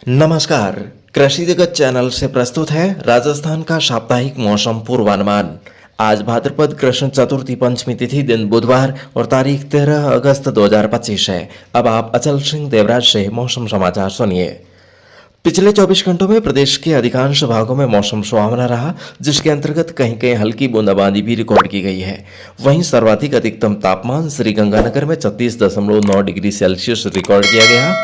नमस्कार। कृषि जगत चैनल से प्रस्तुत है राजस्थान का साप्ताहिक मौसम पूर्वानुमान। आज भाद्रपद कृष्ण चतुर्थी पंचमी तिथि दिन बुधवार और तारीख 13 अगस्त 2025 है। अब आप अचल सिंह देवराज से मौसम समाचार सुनिए। पिछले 24 घंटों में प्रदेश के अधिकांश भागों में मौसम सुहावना रहा, जिसके अंतर्गत कहीं कहीं हल्की बूंदाबांदी भी रिकॉर्ड की गई है। वहीं सर्वाधिक अधिकतम तापमान श्रीगंगानगर में 36.9 डिग्री सेल्सियस रिकॉर्ड किया गया।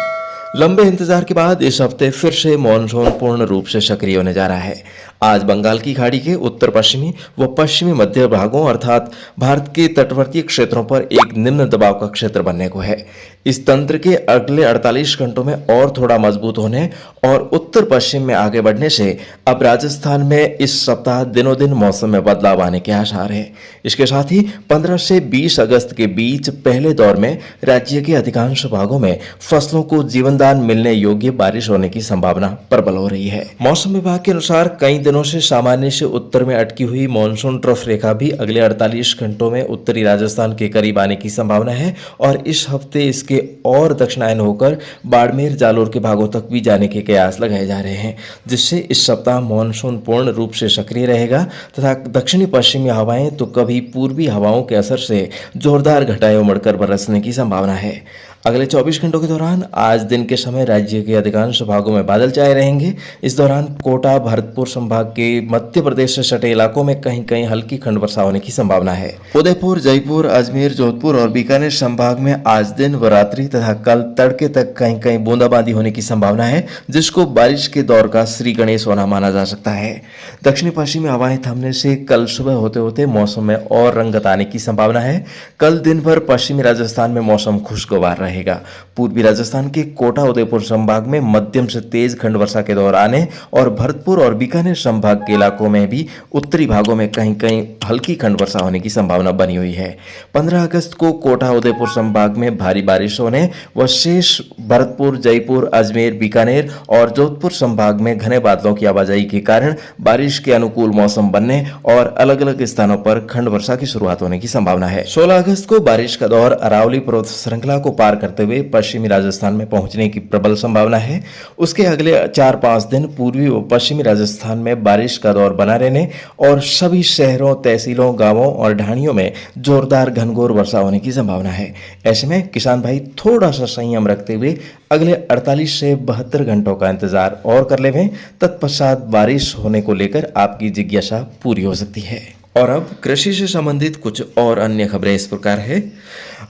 लंबे इंतजार के बाद इस हफ्ते फिर से मानसून पूर्ण रूप से सक्रिय होने जा रहा है। आज बंगाल की खाड़ी के उत्तर पश्चिमी व पश्चिमी मध्य भागों अर्थात भारत के तटवर्ती क्षेत्रों पर एक निम्न दबाव का क्षेत्र बनने को है। इस तंत्र के अगले 48 घंटों में और थोड़ा मजबूत होने और उत्तर पश्चिम में आगे बढ़ने से अब राजस्थान में इस सप्ताह दिनों दिन मौसम में बदलाव आने के आसार है। इसके साथ ही 15 से 20 अगस्त के बीच पहले दौर में राज्य के अधिकांश भागों में फसलों को जीवनदान मिलने योग्य बारिश होने की संभावना प्रबल हो रही है। मौसम विभाग के अनुसार कई दिनों से सामान्य से उत्तर में अटकी हुई मानसून ट्रफ रेखा भी अगले 48 घंटों में उत्तरी राजस्थान के करीब आने की संभावना है और इस हफ्ते इसके और दक्षिणायन होकर बाड़मेर जालोर के भागों तक भी जाने के कयास लगाए जा रहे हैं, जिससे इस सप्ताह मानसून पूर्ण रूप से सक्रिय रहेगा तथा दक्षिणी पश्चिमी हवाएं तो कभी पूर्वी हवाओं के असर से जोरदार घटाएं उमड़कर बरसने की संभावना है। अगले 24 घंटों के दौरान आज दिन के समय राज्य के अधिकांश भागों में बादल छाए रहेंगे। इस दौरान कोटा भरतपुर संभाग के मध्य प्रदेश से सटे इलाकों में कहीं कहीं हल्की खंड वर्षा होने की संभावना है। उदयपुर, जयपुर, अजमेर, जोधपुर और बीकानेर संभाग में आज दिन व रात्रि तथा कल तड़के तक कहीं कहीं बूंदाबांदी होने की संभावना है, जिसको बारिश के दौर का श्री गणेश होना माना जा सकता है। दक्षिणी पश्चिमी हवाएं थमने से कल सुबह होते होते मौसम में और रंगत आने की संभावना है। कल दिन भर पश्चिमी राजस्थान में मौसम खुशगवार रहेगा। पूर्वी राजस्थान के कोटा उदयपुर संभाग में मध्यम से तेज खंड वर्षा के दौर आने और भरतपुर और बीकानेर संभाग के इलाकों में भी उत्तरी भागों में कहीं कहीं हल्की खंड वर्षा होने की संभावना बनी हुई है। 15 अगस्त को कोटा उदयपुर संभाग में भारी बारिश होने व शेष भरतपुर, जयपुर, अजमेर, बीकानेर और जोधपुर संभाग में घने बादलों की आवाजाही के कारण बारिश के अनुकूल मौसम बनने और अलग अलग स्थानों पर खंड वर्षा की शुरुआत होने की संभावना है। 16 अगस्त को बारिश का दौर अरावली पर्वत श्रृंखला को पार करते हुए पश्चिमी राजस्थान में पहुंचने की प्रबल संभावना है। उसके अगले 4-5 दिन पूर्वी व पश्चिमी राजस्थान में बारिश का दौर बना रहने और सभी शहरों, तहसीलों, गांवों और ढाणियों में जोरदार घनघोर वर्षा होने की संभावना है। ऐसे में किसान भाई थोड़ा सा संयम रखते हुए अगले 48 से 72 घंटों का इंतजार और कर लेवें। तत्पश्चात बारिश होने को लेकर आपकी जिज्ञासा पूरी हो सकती है। और अब कृषि से संबंधित कुछ और अन्य खबरें इस प्रकार है।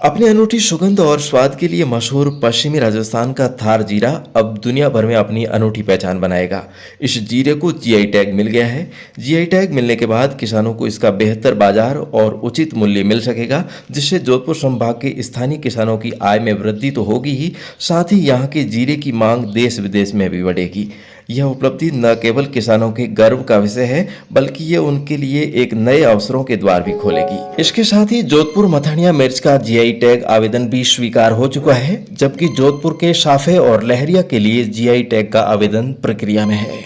अपनी अनूठी सुगंध और स्वाद के लिए मशहूर पश्चिमी राजस्थान का थार जीरा अब दुनिया भर में अपनी अनूठी पहचान बनाएगा। इस जीरे को जीआई टैग मिल गया है। जीआई टैग मिलने के बाद किसानों को इसका बेहतर बाजार और उचित मूल्य मिल सकेगा, जिससे जोधपुर संभाग के स्थानीय किसानों की आय में वृद्धि तो होगी ही, साथ ही यहाँ के जीरे की मांग देश विदेश में भी बढ़ेगी। यह उपलब्धि न केवल किसानों के गर्व का विषय है, बल्कि ये उनके लिए एक नए अवसरों के द्वार भी खोलेगी। इसके साथ ही जोधपुर मथानिया मिर्च का जीआई टैग आवेदन भी स्वीकार हो चुका है, जबकि जोधपुर के साफे और लहरिया के लिए जीआई टैग का आवेदन प्रक्रिया में है।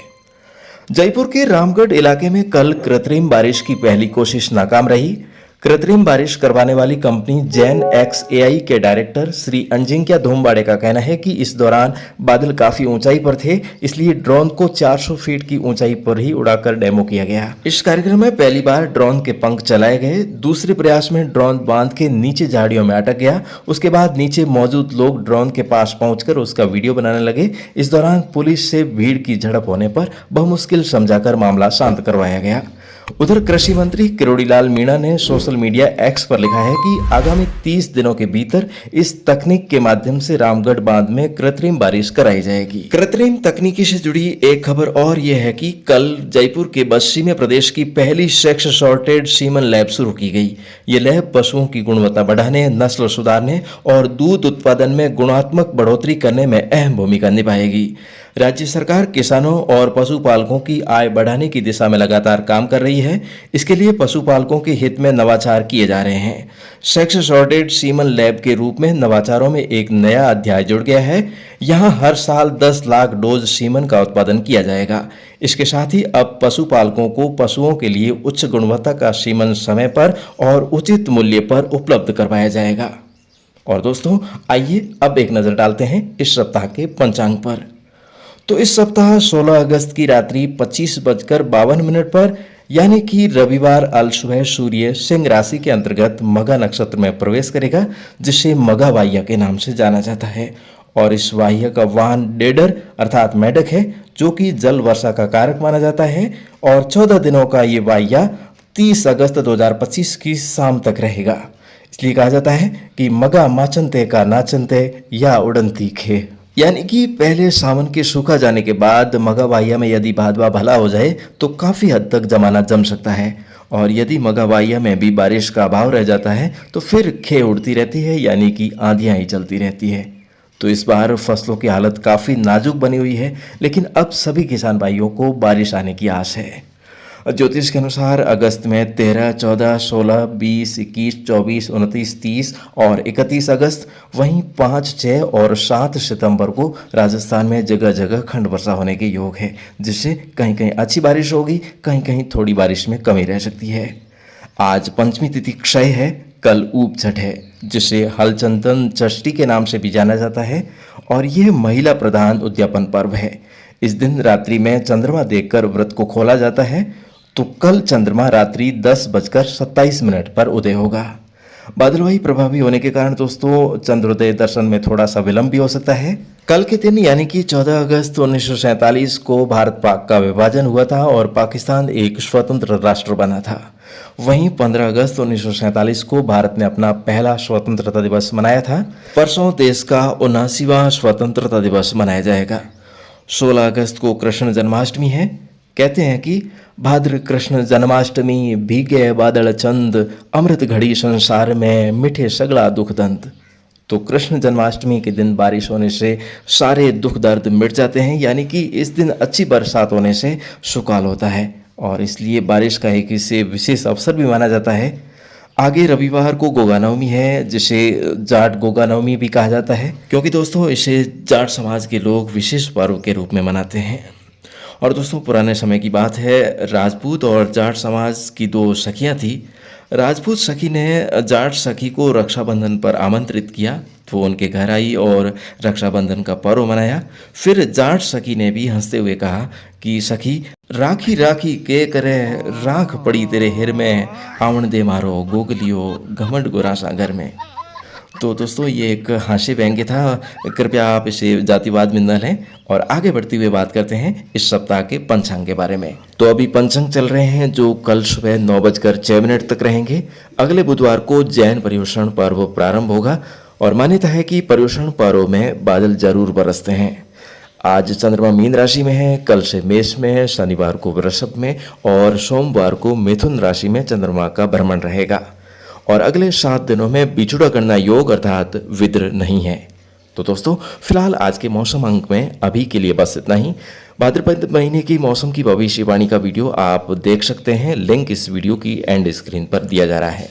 जयपुर के रामगढ़ इलाके में कल कृत्रिम बारिश की पहली कोशिश नाकाम रही। कृत्रिम बारिश करवाने वाली कंपनी जैन एक्स एआई के डायरेक्टर श्री अंजिंक्या धोमबाड़े का कहना है कि इस दौरान बादल काफी ऊंचाई पर थे, इसलिए ड्रोन को 400 फीट की ऊंचाई पर ही उड़ाकर डेमो किया गया। इस कार्यक्रम में पहली बार ड्रोन के पंख चलाए गए। दूसरे प्रयास में ड्रोन बांध के नीचे झाड़ियों में अटक गया। उसके बाद नीचे मौजूद लोग ड्रोन के पास पहुंचकर उसका वीडियो बनाने लगे। इस दौरान पुलिस से भीड़ की झड़प होने पर बहुमुश्किल समझाकर मामला शांत करवाया गया। उधर कृषि मंत्री किरोड़ीलाल मीणा ने सोशल मीडिया एक्स पर लिखा है कि आगामी 30 दिनों के भीतर इस तकनीक के माध्यम से रामगढ़ बांध में कृत्रिम बारिश कराई जाएगी। कृत्रिम तकनीकी से जुड़ी एक खबर और यह है कि कल जयपुर के बस्सी में प्रदेश की पहली सेक्स सॉर्टेड सीमन लैब शुरू की गई। ये लैब पशुओं की गुणवत्ता बढ़ाने, नस्ल सुधारने और दूध उत्पादन में गुणात्मक बढ़ोतरी करने में अहम भूमिका निभाएगी। राज्य सरकार किसानों और पशुपालकों की आय बढ़ाने की दिशा में लगातार काम कर रही है। इसके लिए पशुपालकों के हित में नवाचार किए जा रहे हैं। सेक्स सॉर्टेड सीमन लैब के रूप में नवाचारों में एक नया अध्याय जुड़ गया है। यहाँ हर साल 10 लाख डोज सीमन का उत्पादन किया जाएगा। इसके साथ ही अब पशुपालकों को पशुओं के लिए उच्च गुणवत्ता का सीमन समय पर और उचित मूल्य पर उपलब्ध करवाया जाएगा। और दोस्तों, आइए अब एक नजर डालते हैं इस सप्ताह के पंचांग पर। तो इस सप्ताह 16 अगस्त की रात्रि 25:52 पर यानी कि रविवार अल सुबह सूर्य सिंह राशि के अंतर्गत मघा नक्षत्र में प्रवेश करेगा, जिसे मघा वाह्य के नाम से जाना जाता है। और इस वाह्य का वाहन डेडर अर्थात मेढक है, जो कि जल वर्षा का कारक माना जाता है। और 14 दिनों का ये वाह्य 30 अगस्त 2025 की शाम तक रहेगा। इसलिए कहा जाता है कि मगा माचनते का नाचनते या उड़नती खे, यानी कि पहले सावन के सूखा जाने के बाद मगा वाह्य में यदि भादवा भला हो जाए तो काफी हद तक जमाना जम सकता है। और यदि मगा वाह्य में भी बारिश का अभाव रह जाता है तो फिर खे उड़ती रहती है, यानी कि आंधियां ही चलती रहती है। तो इस बार फसलों की हालत काफी नाजुक बनी हुई है, लेकिन अब सभी किसान भाइयों को बारिश आने की आस है। ज्योतिष के अनुसार अगस्त में 13, 14, 16, 20, 21, 24, 29, 30 और 31 अगस्त, वहीं 5, 6 और 7 सितंबर को राजस्थान में जगह जगह खंड वर्षा होने के योग है, जिससे कहीं कहीं अच्छी बारिश होगी, कहीं कहीं थोड़ी बारिश में कमी रह सकती है। आज पंचमी तिथि क्षय है, कल ऊप छठ है, जिसे हलचंदन षष्ठी के नाम से भी जाना जाता है। और यह महिला प्रधान उद्यापन पर्व है। इस दिन रात्रि में चंद्रमा देखकर व्रत को खोला जाता है। तो कल चंद्रमा रात्रि 10:27 पर उदय होगा। बादलवाही प्रभावी होने के कारण दोस्तों चंद्रोदय दर्शन में थोड़ा सा विलंब भी हो सकता है। कल के दिन यानी कि 14 अगस्त 1947 को भारत पाक का विभाजन हुआ था और पाकिस्तान एक स्वतंत्र राष्ट्र बना था। वहीं 15 अगस्त 1947 को भारत ने अपना पहला स्वतंत्रता दिवस मनाया था। परसों देश का 79वां स्वतंत्रता दिवस मनाया जाएगा। 16 अगस्त को कृष्ण जन्माष्टमी है। कहते हैं कि भाद्र कृष्ण जन्माष्टमी भीगे बादल चंद, अमृत घड़ी संसार में मिठे सगला दुख दंत। तो कृष्ण जन्माष्टमी के दिन बारिश होने से सारे दुख दर्द मिट जाते हैं, यानी कि इस दिन अच्छी बरसात होने से सुकाल होता है और इसलिए बारिश का एक इसे विशेष अवसर भी माना जाता है। आगे रविवार को गोगा नवमी है, जिसे जाट गोगा नवमी भी कहा जाता है, क्योंकि दोस्तों इसे जाट समाज के लोग विशेष पर्व के रूप में मनाते हैं। और दोस्तों पुराने समय की बात है, राजपूत और जाट समाज की दो सखियां थी। राजपूत सखी ने जाट सखी को रक्षाबंधन पर आमंत्रित किया, तो उनके घर आई और रक्षाबंधन का पर्व मनाया। फिर जाट सखी ने भी हंसते हुए कहा कि सखी राखी राखी के करे, राख पड़ी तेरे हिर में, आवण दे मारो गोगलियो घमंड गोरासा घर में। तो दोस्तों ये एक हास्य व्यंग्य था, कृपया आप इसे जातिवाद में न लें। और आगे बढ़ते हुए बात करते हैं इस सप्ताह के पंचांग के बारे में। तो अभी पंचांग चल रहे हैं जो कल सुबह 9:06 तक रहेंगे। अगले बुधवार को जैन पर्युषण पर्व प्रारंभ होगा और मान्यता है कि पर्युषण पर्व में बादल जरूर बरसते हैं। आज चंद्रमा मीन राशि में है, कल से मेष में है, शनिवार को वृषभ में और सोमवार को मिथुन राशि में चंद्रमा का भ्रमण रहेगा। और अगले 7 दिनों में बिछुड़ा करना योग अर्थात विद्र नहीं है। तो दोस्तों फिलहाल आज के मौसम अंक में अभी के लिए बस इतना ही। भाद्रपद महीने की मौसम की भविष्यवाणी का वीडियो आप देख सकते हैं, लिंक इस वीडियो की एंड स्क्रीन पर दिया जा रहा है।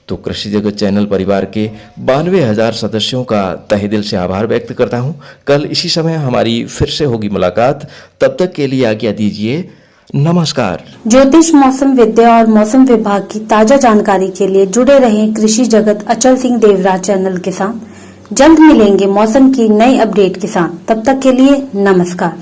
तो कृषि जगत चैनल परिवार के 92,000 सदस्यों का तहे दिल से आभार व्यक्त करता हूं। कल इसी समय हमारी फिर से होगी मुलाकात, तब तक के लिए आज्ञा दीजिए। नमस्कार। ज्योतिष, मौसम विद्या और मौसम विभाग की ताजा जानकारी के लिए जुड़े रहें कृषि जगत अचल सिंह देवराज चैनल के साथ। जल्द मिलेंगे मौसम की नई अपडेट के साथ। तब तक के लिए नमस्कार।